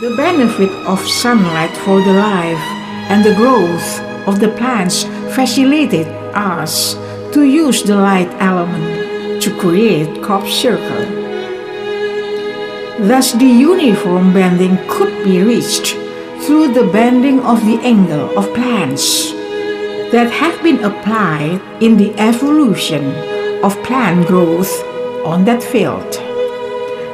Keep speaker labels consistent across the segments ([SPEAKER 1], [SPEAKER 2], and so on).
[SPEAKER 1] The benefit of sunlight for the life and the growth of the plants facilitate us to use the light element to create crop circle. Thus the uniform bending could be reached through the bending of the angle of plants that have been applied in the evolution of plant growth on that field.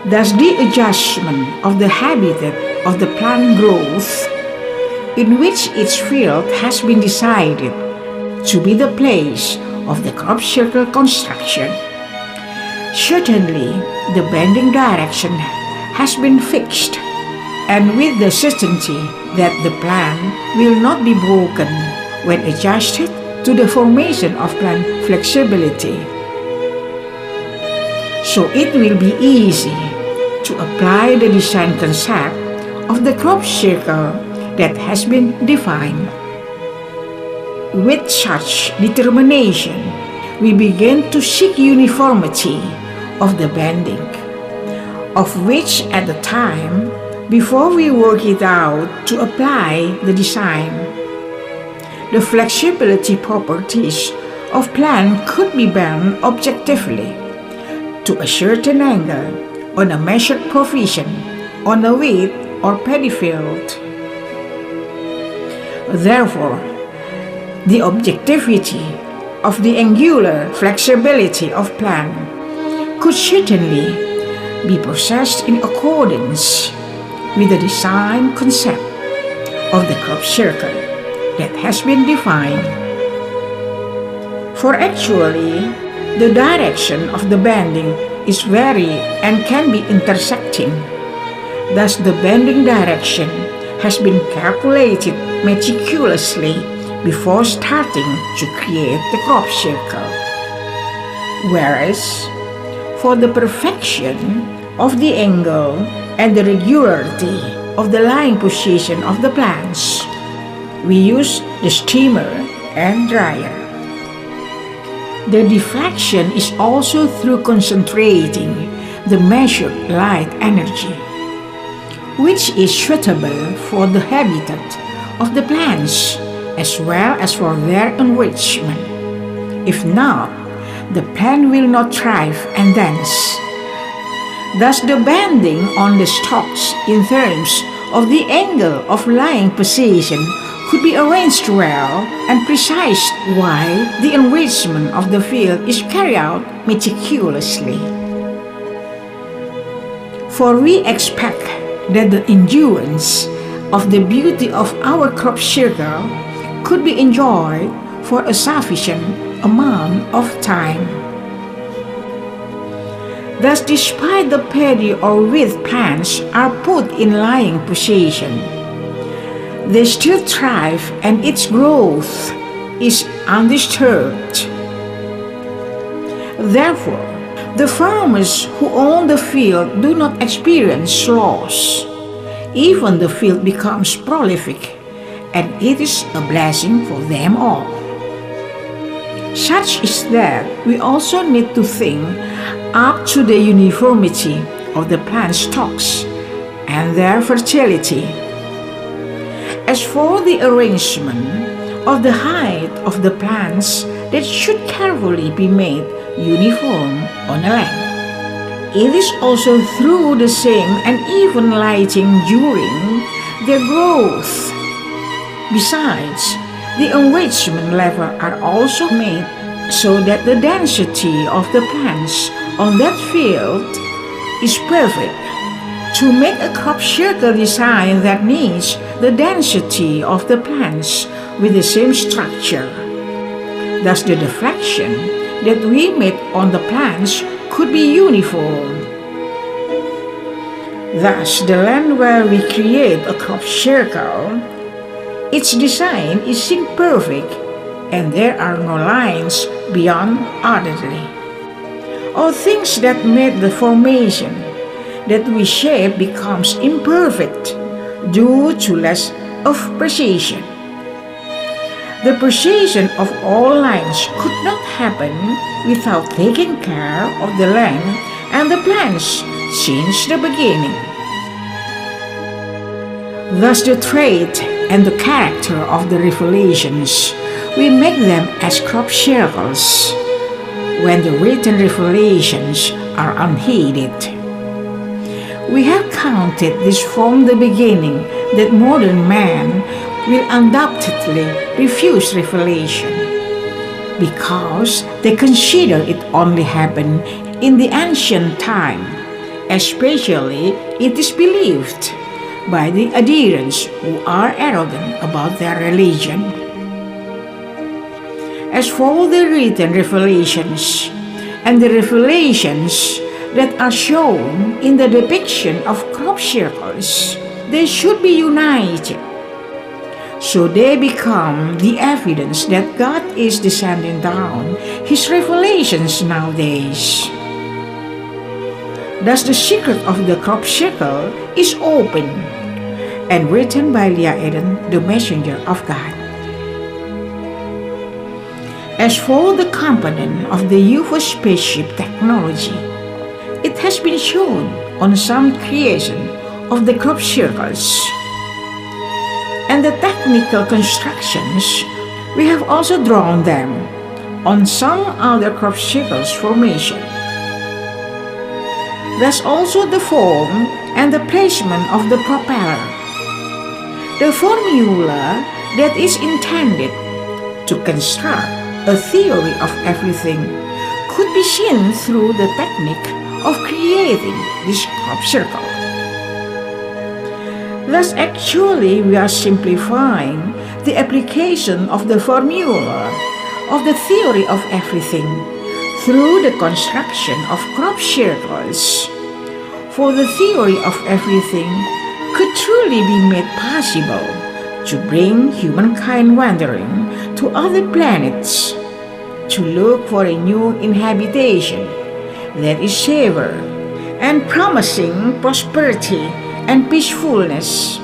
[SPEAKER 1] Thus the adjustment of the habitat of the plant growth in which its field has been decided to be the place of the crop circle construction. Certainly, the bending direction has been fixed, and with the certainty that the plan will not be broken when adjusted to the formation of plant flexibility. So it will be easy to apply the design concept of the crop circle that has been defined. With such determination, we begin to seek uniformity of the bending, of which at the time, before we work it out to apply the design, the flexibility properties of plant could be bent objectively to a certain angle on a measured provision on a wheat or paddy field. Therefore, the objectivity of the angular flexibility of plant could certainly be processed in accordance with the design concept of the crop circle that has been defined. For actually, the direction of the bending is varied and can be intersecting. Thus, the bending direction has been calculated meticulously before starting to create the crop circle. Whereas, for the perfection of the angle and the regularity of the lying position of the plants, we use the steamer and dryer. The deflection is also through concentrating the measured light energy, which is suitable for the habitat of the plants as well as for their enrichment. If not, the plant will not thrive and dance. Thus the bending on the stalks in terms of the angle of lying position could be arranged well and precise while the enrichment of the field is carried out meticulously. For we expect that the endurance of the beauty of our crop circle could be enjoyed for a sufficient amount of time. Thus, despite the paddy or wheat plants are put in lying position, they still thrive and its growth is undisturbed. Therefore, the farmers who own the field do not experience loss. Even the field becomes prolific, and it is a blessing for them all. Such is that we also need to think up to the uniformity of the plant stalks and their fertility. As for the arrangement of the height of the plants, that should carefully be made uniform on a length. It is also through the same and even lighting during their growth. Besides, the enrichment level are also made so that the density of the plants on that field is perfect to make a crop circle design that needs the density of the plants with the same structure. Thus the deflection that we made on the plants could be uniform. Thus, the land where we create a crop circle, its design is imperfect and there are no lines beyond ordinary. All things that made the formation that we shape becomes imperfect due to less of precision. The precision of all lines could not happen without taking care of the land and the plants since the beginning. Thus the trait and the character of the revelations, we make them as crop circles when the written revelations are unheeded. We have counted this from the beginning that modern man will undoubtedly refuse revelation because they consider it only happened in the ancient time, especially it is believed by the adherents who are arrogant about their religion. As for the written revelations and the revelations that are shown in the depiction of crop circles, they should be united, so they become the evidence that God is descending down His revelations nowadays. Thus the secret of the crop circle is open and written by Leah Eden, the messenger of God. As for the component of the UFO spaceship technology, it has been shown on some creation of the crop circles. And the technical constructions, we have also drawn them on some other crop circles formation. Thus also the form and the placement of the propeller. The formula that is intended to construct a theory of everything could be seen through the technique of creating this crop circle. Thus actually we are simplifying the application of the formula of the theory of everything through the construction of crop circles. For the theory of everything could truly be made possible to bring humankind wandering to other planets to look for a new inhabitation that is safer and promising prosperity and peacefulness.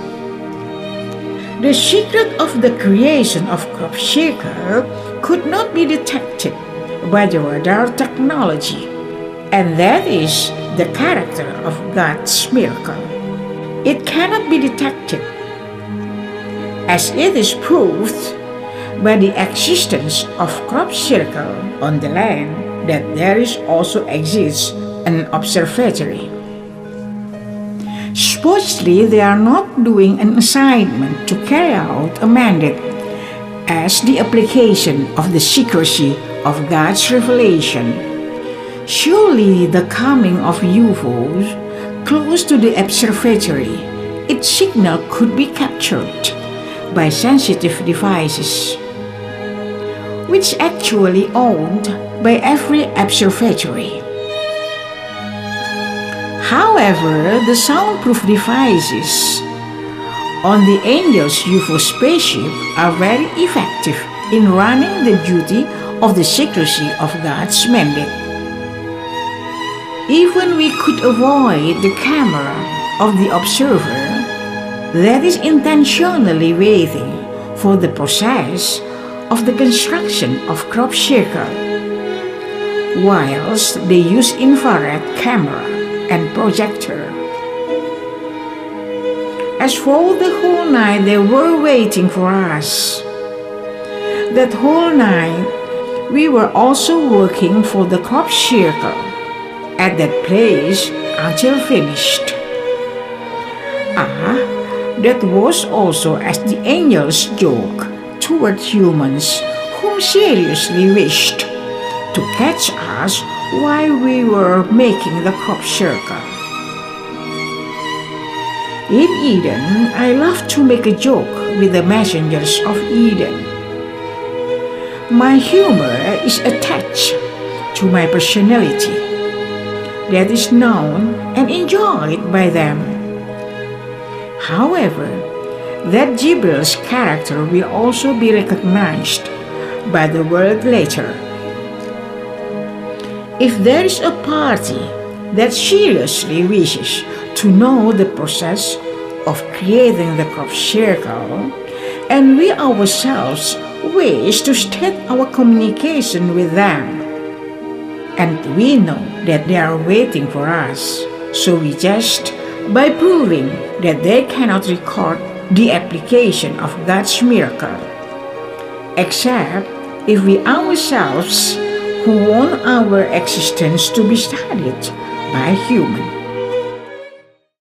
[SPEAKER 1] The secret of the creation of crop circle could not be detected by the radar technology, and that is the character of God's miracle. It cannot be detected, as it is proved by the existence of crop circle on the land that there is also exists an observatory. Supposedly, they are not doing an assignment to carry out a mandate as the application of the secrecy of God's revelation. Surely the coming of UFOs close to the observatory, its signal could be captured by sensitive devices, which actually owned by every observatory. However, the soundproof devices on the Angel's UFO spaceship are very effective in running the duty of the secrecy of God's mandate. Even we could avoid the camera of the observer that is intentionally waiting for the process of the construction of crop circle, whilst they use infrared camera and projector. As for the whole night they were waiting for us. That whole night we were also working for the crop circle at that place until finished. That was also as the angel's joke toward humans whom seriously wished to catch us while we were making the crop circle. In Eden, I love to make a joke with the messengers of Eden. My humor is attached to my personality that is known and enjoyed by them. However, that Jibril's character will also be recognized by the world later. If there is a party that seriously wishes to know the process of creating the crop circle, and we ourselves wish to start our communication with them, and we know that they are waiting for us, so we just, by proving that they cannot record the application of God's miracle, except if we ourselves who want our existence to be studied by human.